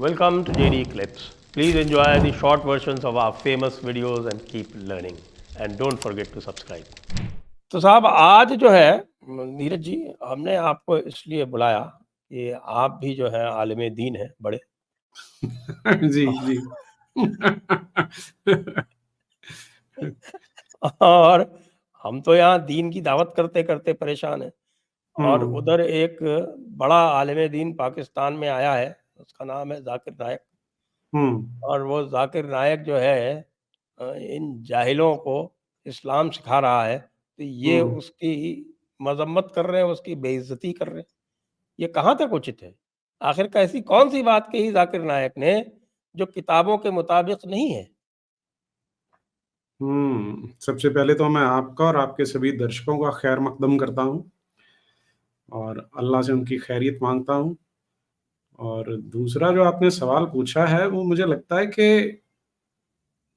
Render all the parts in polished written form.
Welcome to JD Clips. Please enjoy the short versions of our famous videos and keep learning. And don't forget to subscribe. तो साहब आज जो है नीरज जी, हमने आपको इसलिए बुलाया कि आप भी जो है आलिम दीन है बड़े। जी जी। और हम तो यहाँ दीन की दावत करते करते परेशान हैं। और उधर एक बड़ा आलिम दीन पाकिस्तान में आया है, उसका नाम है जाकिर नायक। और वो जाकिर नायक जो है इन जाहिलों को इस्लाम सिखा रहा है, तो ये उसकी मजम्मत कर रहे हैं, उसकी बेइज्जती कर रहे हैं। ये कहाँ तक उचित है? आखिर कैसी कौन सी बात कही जाकिर नायक ने जो किताबों के मुताबिक नहीं है? सबसे पहले तो मैं आपका और आपके सभी दर्शकों का खैर मकदम करता हूँ और अल्लाह से उनकी खैरियत मांगता हूँ। और दूसरा जो आपने सवाल पूछा है, वो मुझे लगता है कि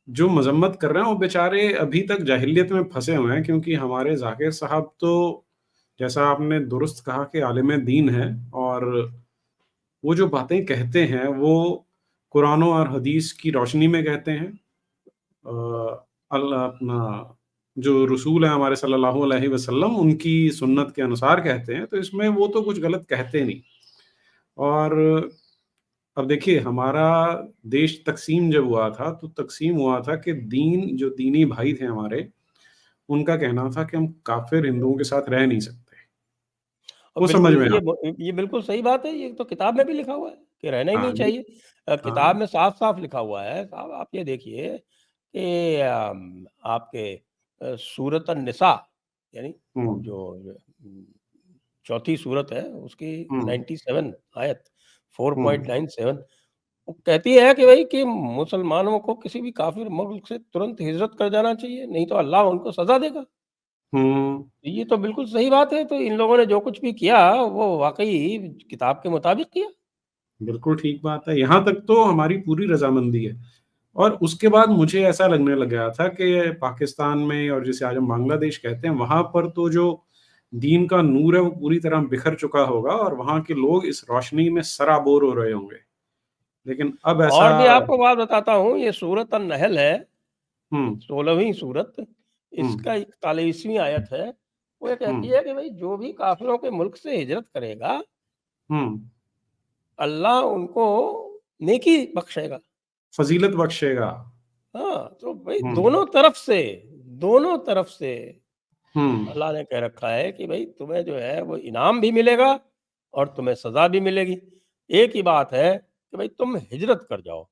जो मजम्मत कर रहे हैं वो बेचारे अभी तक जाहिलियत में फंसे हुए हैं, क्योंकि हमारे जाकिर साहब तो जैसा आपने दुरुस्त कहा कि आलिम दीन है, और वो जो बातें कहते हैं वो कुरान और हदीस की रोशनी में कहते हैं। अल्लाह अपना जो रसूल है हमारे सल्लल्लाहु अलैहि वसल्लम, उनकी सुन्नत के अनुसार कहते हैं, तो इसमें वो तो कुछ गलत कहते नहीं। और अब देखिए, हमारा देश तकसीम जब हुआ था, तो तकसीम हुआ था कि जो दीनी भाई थे हमारे, उनका कहना था कि हम काफिर हिंदुओं के साथ रह नहीं सकते। वो समझ बिल्कुल, में आ ये बिल्कुल सही बात है। ये तो किताब में भी लिखा हुआ है कि रहना ही हाँ, नहीं चाहिए। किताब हाँ, में साफ-साफ लिखा हुआ है। साहब आप ये देखिए कि आपके सूरत अन-निसा यानी हुँ, जो चौथी सूरत है उसकी हुँ, 97 आयत हुँ, 4.97 वो कहती है कि भाई कि मुसलमानों को किसी भी काफिर मुल्क से तुरंत हिजरत कर जाना चाहिए, नहीं तो अल्लाह उनको सज़ा देगा। हुँ। ये तो बिल्कुल सही बात है। तो इन लोगों ने जो कुछ भी किया वो वाक़ई किताब के मुताबिक किया। बिल्कुल ठीक बात है। यहाँ तक तो हमारी पूरी रज़ामंदी है। और उसके बाद मुझे ऐसा लगने लग गया था कि पाकिस्तान में, और जिसे आज हम बांग्लादेश कहते हैं, वहाँ पर तो जो दीन का नूर है वो पूरी तरह बिखर चुका होगा और वहाँ के लोग इस रोशनी में सराबोर हो रहे होंगे। लेकिन अब ऐसा और भी आपको बात बताता हूँ, ये सूरत अन-नहल है, हुँ, 16वीं सूरत, हुँ, इसका 41वीं आयत है। वो ये हुँ, कहती है कि भाई जो भी काफ़िरों के मुल्क से हिजरत करेगा, हुँ, अल्लाह उनको नेकी बख्शेगा। फ़ज़ीलत बख्शेगा। हाँ, तो भाई हुँ, दोनों तरफ से हुँ, अल्लाह ने कह रखा है कि भाई तुम्हें जो है वो इनाम भी मिलेगा और तुम्हें सज़ा भी मिलेगी। एक ही बात है कि भाई तुम हिजरत कर जाओ।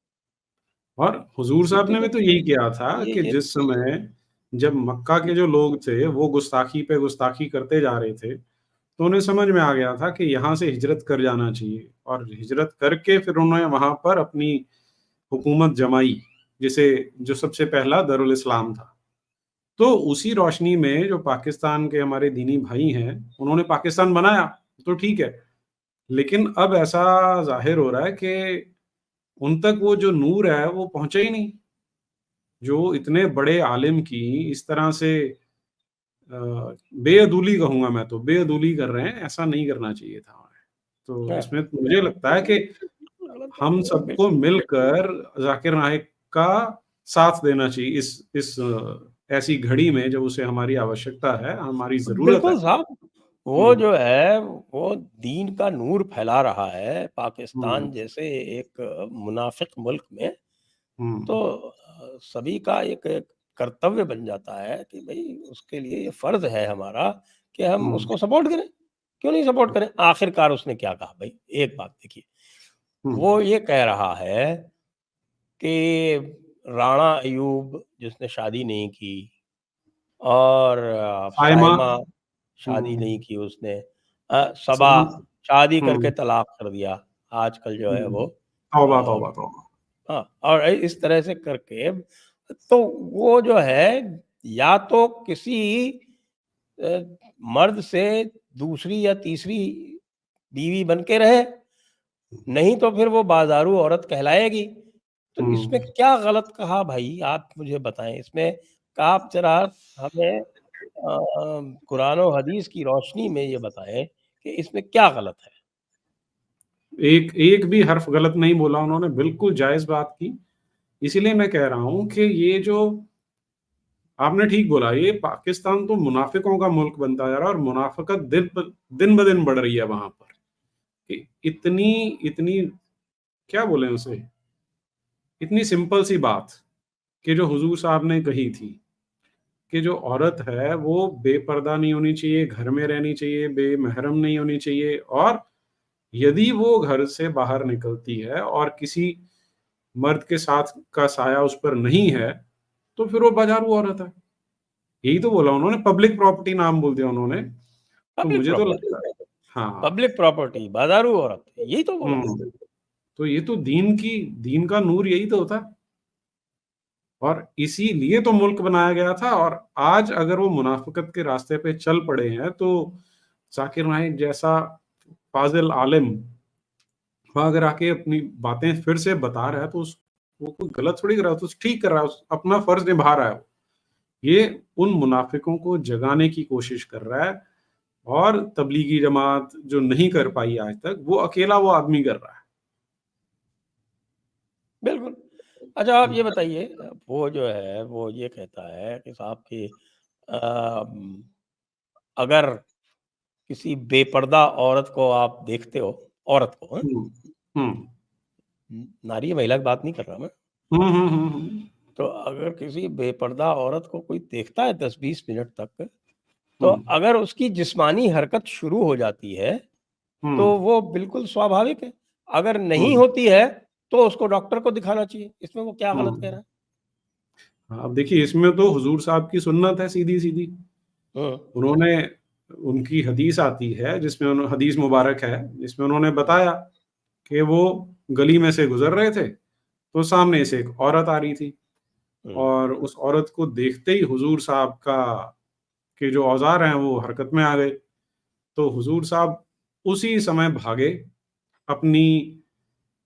और हुज़ूर साहब क्योंकि ने भी तो देखिए यही किया था कि ये जिस समय जब मक्का के जो लोग थे, वो गुस्ताखी पे गुस्ताखी करते जा रहे थे, तो उन्हें समझ में आ गया था कि यहाँ से हिजरत कर जाना चाहिए, और हिजरत करके फिर उन्होंने वहाँ पर अपनी हुकूमत जमाई, जिसे जो सबसे पहला दारुल इस्लाम था। तो उसी रोशनी में जो पाकिस्तान के हमारे दीनी भाई हैं, उन्होंने पाकिस्तान बनाया, तो ठीक है। लेकिन अब ऐसा ज़ाहिर हो रहा है कि उन तक वो जो नूर है, वो पहुँचा ही नहीं। जो इतने बड़े आलिम की इस तरह से अ, बेअदूली कहूँगा मैं तो, बेअदूली कर रहे हैं, ऐसा नहीं करना चाहिए था हमें। तो हाँ, इसमें मुझे लगता है कि बिल्कुल गलत बात हम है, सबको बिल्कुल। मिलकर ज़ाकिर नाइक का साथ देना चाहिए इस ऐसी घड़ी में जब उसे हमारी आवश्यकता है, हमारी ज़रूरत है। बिल्कुल साहब, वो हुँ, जो है वो दीन का नूर फैला रहा है हुँ, पाकिस्तान जैसे एक मुनाफ़िक मुल्क में। तो हुँ, सभी का एक कर्तव्य बन जाता है कि भई उसके लिए ये फ़र्ज़ है हमारा कि हम हुँ, उसको सपोर्ट करें। क्यों नहीं सपोर्ट करें? आखिरकार उसने क्या कहा भई? एक बात देखिए, हुँ। वो ये कह रहा है कि राणा अय्यूब जिसने शादी नहीं की और साइमा साइमा शादी हुँ, नहीं की उसने, सबा सम शादी करके हुँ, तलाक कर दिया। आजकल जो है हुँ। वो तौबा, अ, तौबा, तौबा। हाँ, और इस तरह से करके तो वो जो है या तो किसी अ, मर्द से दूसरी या तीसरी बीवी बन के रहे, नहीं तो फिर वो बाज़ारू औरत कहलाएगी। तो हुँ। इसमें क्या गलत कहा भाई आप मुझे बताएँ? इसमें आप ज़रा हमें कुरान और हदीस की रोशनी में ये बताएँ कि इसमें क्या गलत है? एक एक भी हर्फ गलत नहीं बोला उन्होंने, बिल्कुल जायज़ बात की। इसीलिए मैं कह रहा हूँ कि ये जो आपने ठीक बोला, ये पाकिस्तान तो मुनाफिकों का मुल्क बनता जा रहा है और मुनाफ़िकत दिन-ब-दिन बढ़ रही है वहाँ पर। कि इतनी इतनी क्या बोलें उसे, इतनी सिंपल सी बात कि जो हुज़ूर साहब ने कही थी कि जो औरत है वो बेपर्दा नहीं होनी चाहिए, घर में रहनी चाहिए, बेमहरम नहीं होनी चाहिए, और यदि वो घर से बाहर निकलती है और किसी मर्द के साथ का साया उस पर नहीं है, तो फिर वो बाज़ारू औरत है। यही तो बोला उन्होंने, पब्लिक प्रॉपर्टी नाम बोल दिया उन्होंने। तो पब्लिक मुझे तो प्रॉपर्टी, लगता है हाँ, पब्लिक प्रॉपर्टी, बाज़ारू औरत, यही तो बोला। हुँ, तो ये तो दीन का नूर यही तो होता है, और इसीलिए तो मुल्क बनाया गया था। और आज अगर वो मुनाफ़िकत के रास्ते पे चल पड़े हैं, तो ज़ाकिर नाइक जैसा फ़ाज़िल आलिम वहाँ अगर आके अपनी बातें फिर से बता रहा है, तो वो कोई गलत थोड़ी कर रहा है, तो ठीक कर रहा है, अपना फ़र्ज़ निभा रहा है वो। ये उन मुनाफ़िकों को जगाने की कोशिश कर रहा है, और तबलीगी जमात जो नहीं कर पाई आज तक, वो अकेला वो आदमी कर रहा है। बिल्कुल। अच्छा आप ये बताइए, वो जो है वो ये कहता है कि साहब कि अगर किसी बेपर्दा औरत को आप देखते हो, औरत को, हाँ? हुँ, हुँ। नारी महिला की बात नहीं कर रहा मैं। हुँ, हुँ, हुँ, हुँ। तो अगर किसी बेपर्दा औरत को कोई देखता है 10-20 मिनट तक, तो हुँ, अगर उसकी जिस्मानी हरकत शुरू हो जाती है, हुँ, तो वो बिल्कुल स्वाभाविक है। अगर नहीं हुँ, होती है, तो उसको डॉक्टर को दिखाना चाहिए। इसमें वो क्या गलत कह रहा हुँ। है? हाँ, अब देखिए इसमें तो हुज़ूर साहब की सुन्नत है सीधी-सीधी। हुँ, उन्होंने उनकी हदीस आती है जिसमें हदीस मुबारक है, जिसमें उन्होंने बताया कि वो गली में से गुज़र रहे थे, तो सामने से एक औरत आ रही थी, हुँ, और उस औरत को देखते ही हुज़ूर साहब का के जो औज़ार हैं वो हरकत में आ गए। तो हुज़ूर साहब उसी समय भागे, अपनी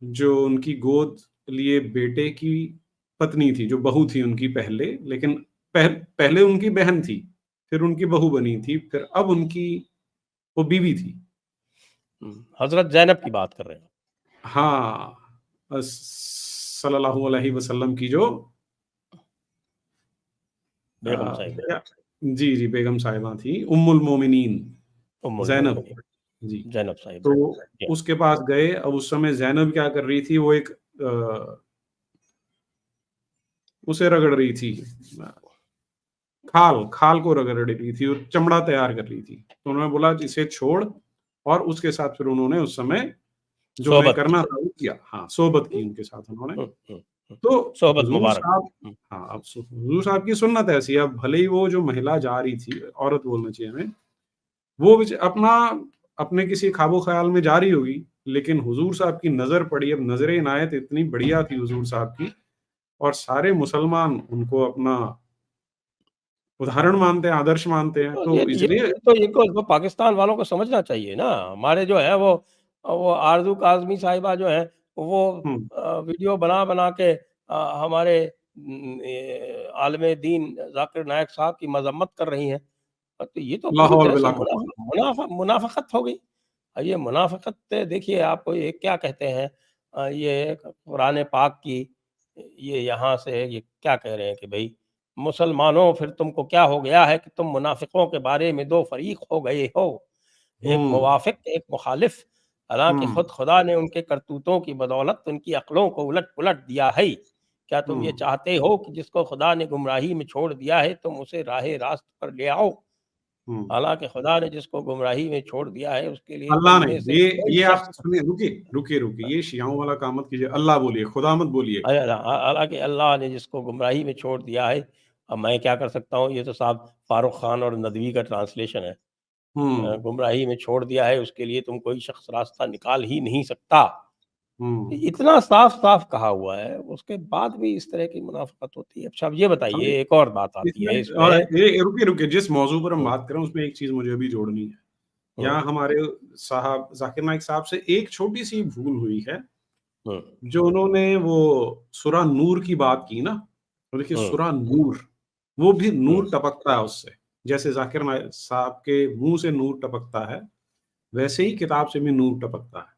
जो उनकी गोद लिए बेटे की पत्नी थी, जो बहू थी उनकी पहले, लेकिन पहले उनकी बहन थी, फिर उनकी बहू बनी थी, फिर अब उनकी वो बीवी थी। हुँ। हज़रत ज़ैनब की बात कर रहे हैं। हाँ, सल्लल्लाहु अलैहि वसल्लम की जो बेगम साहिबा, क्या जी, जी, बेगम साहिबा थी, उम्मुल मोमिनीन उम्मुल ज़ैनब। मोमिनीन जी, ज़ैनब साहिबा। तो या उसके पास गए। अब उस समय ज़ैनब क्या कर रही थी, वो एक उसे रगड़ रही थी, खाल को रगड़ रही थी और चमड़ा तैयार कर रही थी। तो उन्होंने बोला इसे छोड़, और उसके साथ फिर उन्होंने उस समय जो उन्हें सोहबत की। करना था वो किया। हाँ, सोहबत की हुँ, उनके साथ उन्होंने। हुँ, हुँ, हुँ। तो सोहबत हुज़ूर मुबारक। साहब हुँ, हाँ, अब हुज़ूर साहब की सुन्नत ऐसी है, अब भले ही वो जो महिला जा रही थी, औरत बोलना चाहिए हमें, वो अपना अपने किसी ख्वाबो-ख़याल में जा रही होगी, लेकिन हुज़ूर साहब की नज़र पड़ी। अब नज़र-ए-इनायत इतनी बढ़िया थी हुज़ूर साहब की, और सारे मुसलमान उनको अपना उदाहरण मानते हैं, आदर्श मानते हैं, तो तो इसलिए ये तो पाकिस्तान वालों को समझना चाहिए ना। हमारे जो है वो आरज़ू काज़मी साहिबा जो हैं, वो हुँ, वीडियो बना-बना के हमारे आलिम दीन ज़ाकिर नायक साहब की मज़म्मत कर रही हैं। तो ये तो ला पूरी हौल तरह से वला कुव्वत। मुनाफ़िक़त हो गई। ये मुनाफ़िक़त देखिए आप ये क्या कहते हैं, ये कुरान पाक की ये यहाँ से ये क्या कह रहे हैं कि भई मुसलमानों फिर तुमको क्या हो गया है कि तुम मुनाफ़िकों के बारे में 2 फ़रीक हो गए हो। एक हुँ, मुवाफ़िक, एक मुख़ालिफ़। हालाँकि हुँ, खुद खुदा ने उनके करतूतों की बदौलत उनकी अक़लों को उलट-पुलट दिया है। क्या तुम ये हुँ, चाहते हो कि जिसको खुदा ने गुमराही में छोड़ दिया है तुम उसे राह रास्त पर ले आओ? हुँ। हालाँकि खुदा ने जिसको गुमराही में छोड़ दिया है उसके लिए तुम अल्लाह ने में से कोई ये आप शख़्स सुनिए, रुकिए, ये शियाओं वाला काम मत कीजिए, अल्लाह बोलिए, खुदा मत बोलिए। हालाँकि अल्लाह ने जिसको गुमराही में छोड़ दिया है, अब मैं क्या कर सकता हूँ? ये तो साहब फ़ारूक ख़ान और नदवी का ट्रांसलेशन है। हुँ, गुमराही में छोड़ दिया है उसके लिए तुम कोई शख़्स रास्ता निकाल ही नहीं सकता। हुँ। इतना साफ-साफ कहा हुआ है, उसके बाद भी इस तरह की मुनाफ़िक़त होती है। अच्छा अब ये अब बताइए एक और बात आती इसमें है इसमें। रुकिए, जिस मौज़ू पर हम हुँ, बात कर रहे हैं उसमें एक चीज़ मुझे अभी जोड़नी है। हुँ, यहाँ हमारे साहब ज़ाकिर नाइक साहब से एक छोटी-सी भूल हुई है, हुँ, जो उन्होंने वो सूरा नूर की बात की ना, तो देखिए हुँ, सूरा नूर, वो भी हुँ, नूर टपकता है उससे। जैसे ज़ाकिर नाइक साहब के मुँह से नूर टपकता है, वैसे ही किताब से भी नूर टपकता है।